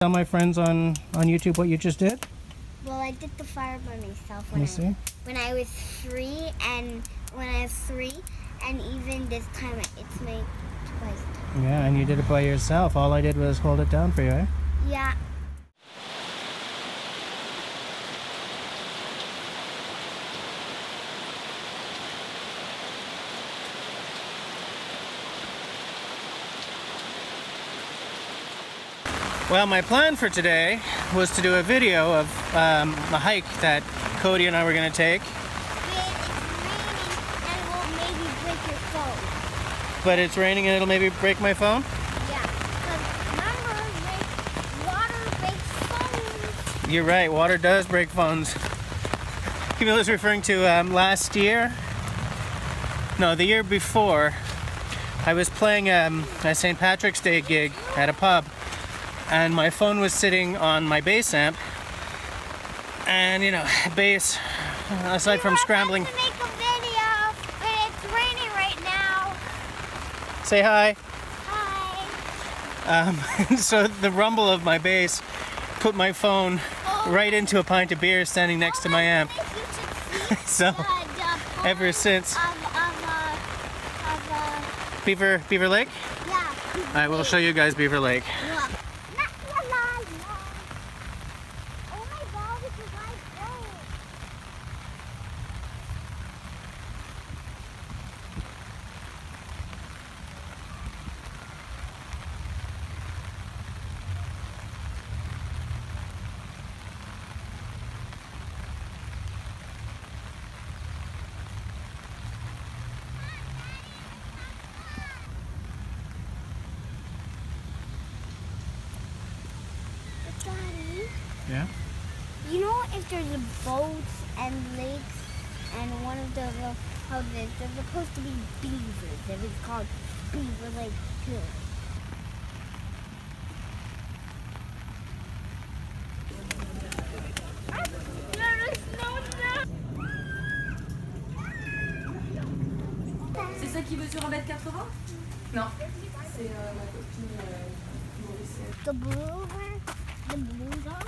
Tell my friends on YouTube what you just did. Well, I did the fire by myself when I was 3, and even this time it's made twice. Yeah, and you did it by yourself. All I did was hold it down for you, eh? Yeah. Well, my plan for today was to do a video of a hike that Cody and I were going to take. But it's raining and it will maybe break your phone. But it's raining and it'll maybe break my phone? Yeah, because water breaks phones. You're right, water does break phones. Camilla's referring to last year. No, the year before. I was playing a St. Patrick's Day gig at a pub, and my phone was sitting on my bass amp. And you know, bass, aside from scrambling. To make a video, but it's raining right now. Say hi. Hi. So the rumble of my bass put my phone right into a pint of beer standing next to my amp. So ever since. Beaver Lake? Yeah. I will show you guys Beaver Lake. Yeah. Oh my God, it's a live boat. Daddy, Yeah? you know if there's a boats and lakes and one of the houses, there's supposed to be beavers. It was called Beaver Lake too. C'est ça qui veut sur 1m80? Non. C'est ma copine Maurice. The blue dog?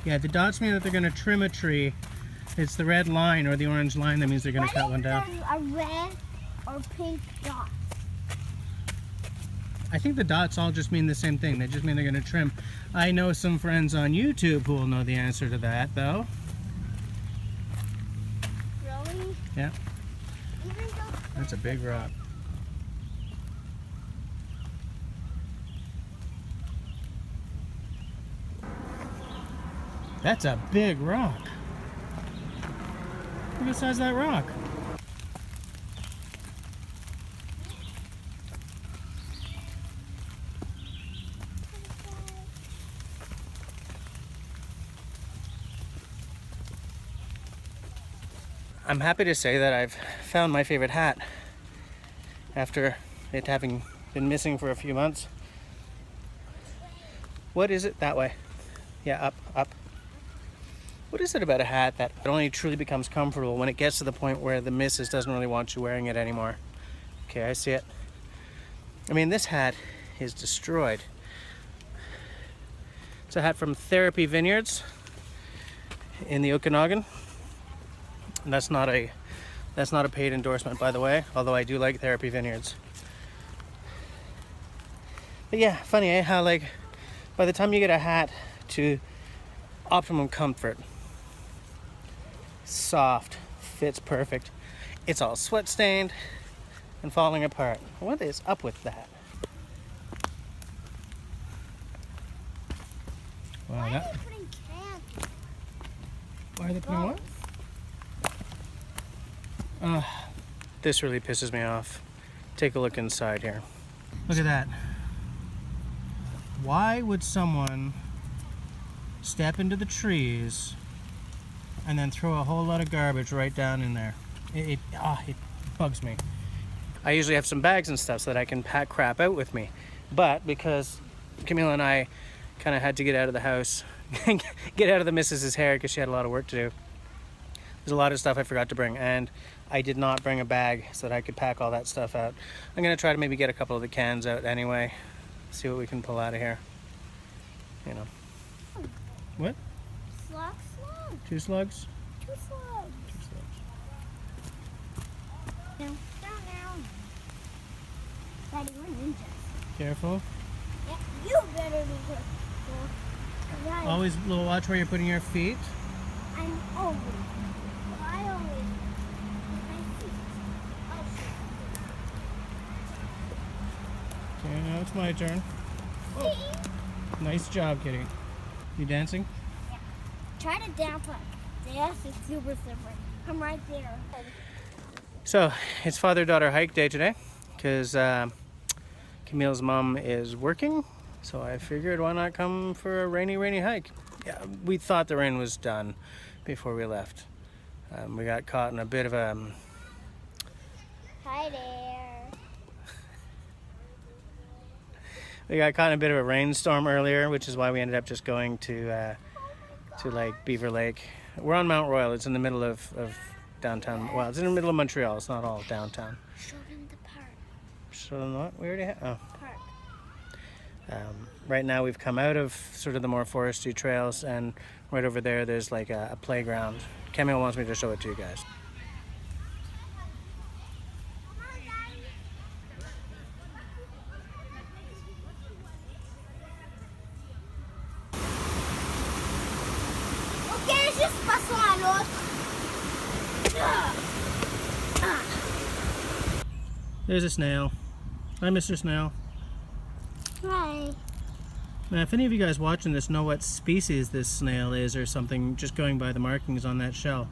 Yeah, the dots mean that they're going to trim a tree. It's the red line or the orange line that means they're going to cut one down. A red or pink dot? I think the dots all just mean the same thing. They just mean they're going to trim. I know some friends on YouTube who will know the answer to that, though. Really? Yeah, Even though that's a big rock. That's a big rock. Look at the size of that rock. I'm happy to say that I've found my favorite hat after it having been missing for a few months. What is it? That way. Yeah, up. What is it about a hat that only truly becomes comfortable when it gets to the point where the missus doesn't really want you wearing it anymore? Okay, I see it. I mean, this hat is destroyed. It's a hat from Therapy Vineyards in the Okanagan. And that's not a paid endorsement, by the way, although I do like Therapy Vineyards. But yeah, funny, eh? How like by the time you get a hat to optimum comfort, soft, fits perfect, it's all sweat stained and falling apart. What is up with that? Wow, why are they putting cans? Why are they putting what? This really pisses me off. Take a look inside here. Look at that. Why would someone step into the trees and then throw a whole lot of garbage right down in there? It bugs me. I usually have some bags and stuff so that I can pack crap out with me. But because Camila and I kind of had to get out of the house, get out of the missus's hair because she had a lot of work to do, there's a lot of stuff I forgot to bring, and I did not bring a bag so that I could pack all that stuff out. I'm gonna try to maybe get a couple of the cans out anyway, see what we can pull out of here. You know, What? Slug. 2 slugs? 2 slugs. 2 slugs. Now. Daddy, we're ninjas. Careful. Yeah, you better be careful. Always a little watch where you're putting your feet. I'm always. I always. My feet. Oh, shit. Okay, now it's my turn. Oh. Nice job, Kitty. You dancing? Yeah. Try to dance up. Yes, it's super slippery. I'm right there. So, it's father-daughter hike day today because Camille's mom is working. So I figured why not come for a rainy hike. Yeah, we thought the rain was done before we left. We got caught in a bit of a... Hi there. We got caught in a bit of a rainstorm earlier, which is why we ended up just going to like Beaver Lake. We're on Mont-royal. It's in the middle of downtown. Well, it's in the middle of Montreal. It's not all downtown. Show them the park. Show them what? We already have. Oh. Park. Right now we've come out of sort of the more foresty trails, and right over there there's like a playground. Camille wants me to show it to you guys. There's a snail. Hi, Mr. Snail. Hi. Now, if any of you guys watching this know what species this snail is or something, just going by the markings on that shell,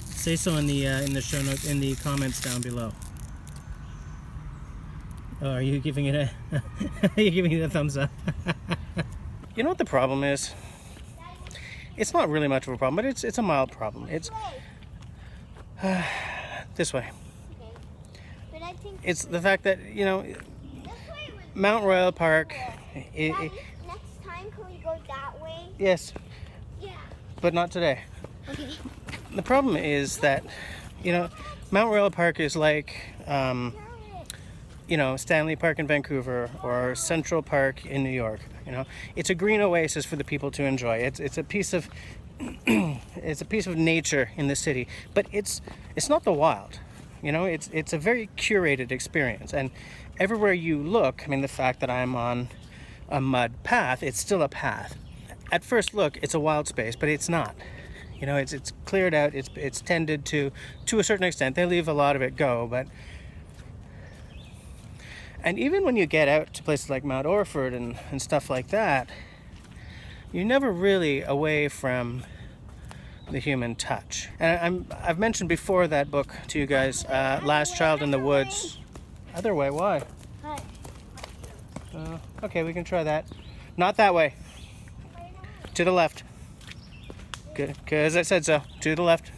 say so in the show notes, in the comments down below. Oh, are you giving it a? Are you giving it a thumbs up? You know what the problem is? It's not really much of a problem, but it's a mild problem. It's this way. Okay. But I think It's the fact that, you know, Mont-royal Park. Daddy, next time can we go that way? Yes, Yeah. but not today. Okay. The problem is that, you know, Mont-royal Park is like, you know, Stanley Park in Vancouver or Central Park in New York. You know, it's a green oasis for the people to enjoy. It's a piece of it's a piece of nature in the city, but it's not the wild. You know, it's a very curated experience, and everywhere you look, I mean, the fact that I'm on a mud path, it's still a path. At first look, it's a wild space, but it's not. You know, it's cleared out, it's tended to a certain extent. They leave a lot of it go, but and even when you get out to places like Mount Orford and stuff like that, you're never really away from the human touch. And I've mentioned before that book to you guys, Last Child in the Woods. Other way, why? Hi. Okay, we can try that. Not that way. To the left. Good, because I said so. To the left.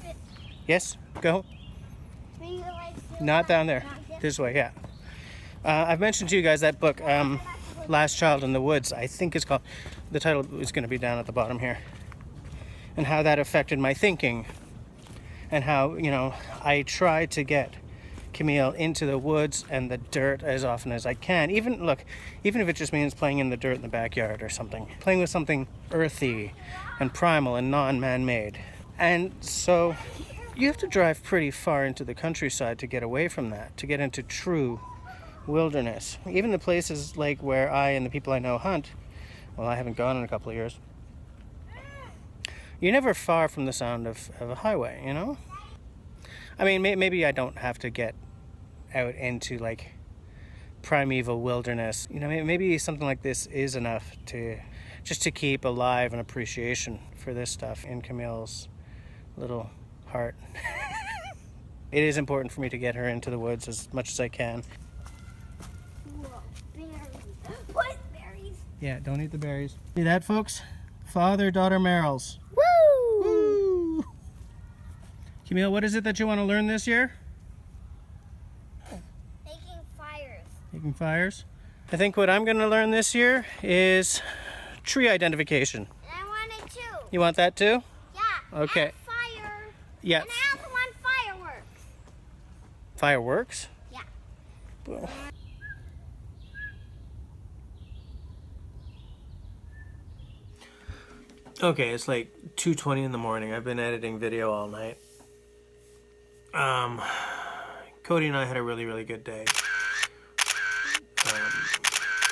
Yes, go. Not down there. This way, yeah. I've mentioned to you guys that book, Last Child in the Woods, I think it's called. The title is going to be down at the bottom here. And how that affected my thinking. And how, you know, I try to get Camille into the woods and the dirt as often as I can. Even if it just means playing in the dirt in the backyard or something. Playing with something earthy and primal and non-man-made. And so you have to drive pretty far into the countryside to get away from that, to get into true wilderness. Even the places like where I and the people I know hunt, well, I haven't gone in a couple of years. You're never far from the sound of a highway, you know? I mean, maybe I don't have to get out into like primeval wilderness. You know, maybe something like this is enough to just to keep alive an appreciation for this stuff in Camille's little heart. It is important for me to get her into the woods as much as I can. Whoa, berries. What berries? Yeah, don't eat the berries. See that, folks? Father-daughter Merrells. Woo! Woo! Camille, what is it that you want to learn this year? Making fires. Making fires. I think what I'm going to learn this year is tree identification. And I want it too. You want that too? Yeah. Okay. And fire. Yeah. And I also want fireworks. Fireworks? Yeah. Well, Okay, it's like 2:20 in the morning. I've been editing video all night. Cody and I had a really, really good day.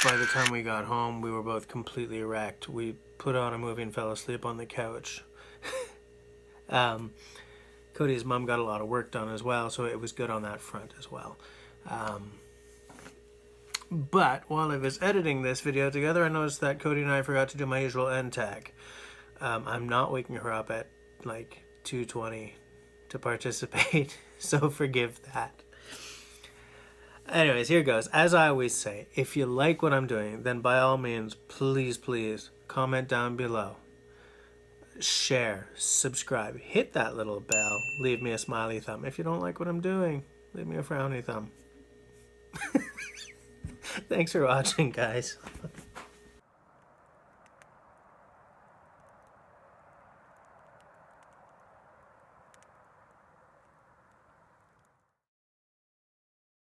By the time we got home, we were both completely wrecked. We put on a movie and fell asleep on the couch. Cody's mom got a lot of work done as well, so it was good on that front as well. But while I was editing this video together, I noticed that Cody and I forgot to do my usual end tag. I'm not waking her up at like 2:20 to participate, so forgive that. Anyways, here goes. As I always say, if you like what I'm doing, then by all means, please, please comment down below. Share, subscribe, hit that little bell, leave me a smiley thumb. If you don't like what I'm doing, leave me a frowny thumb. Thanks for watching, guys.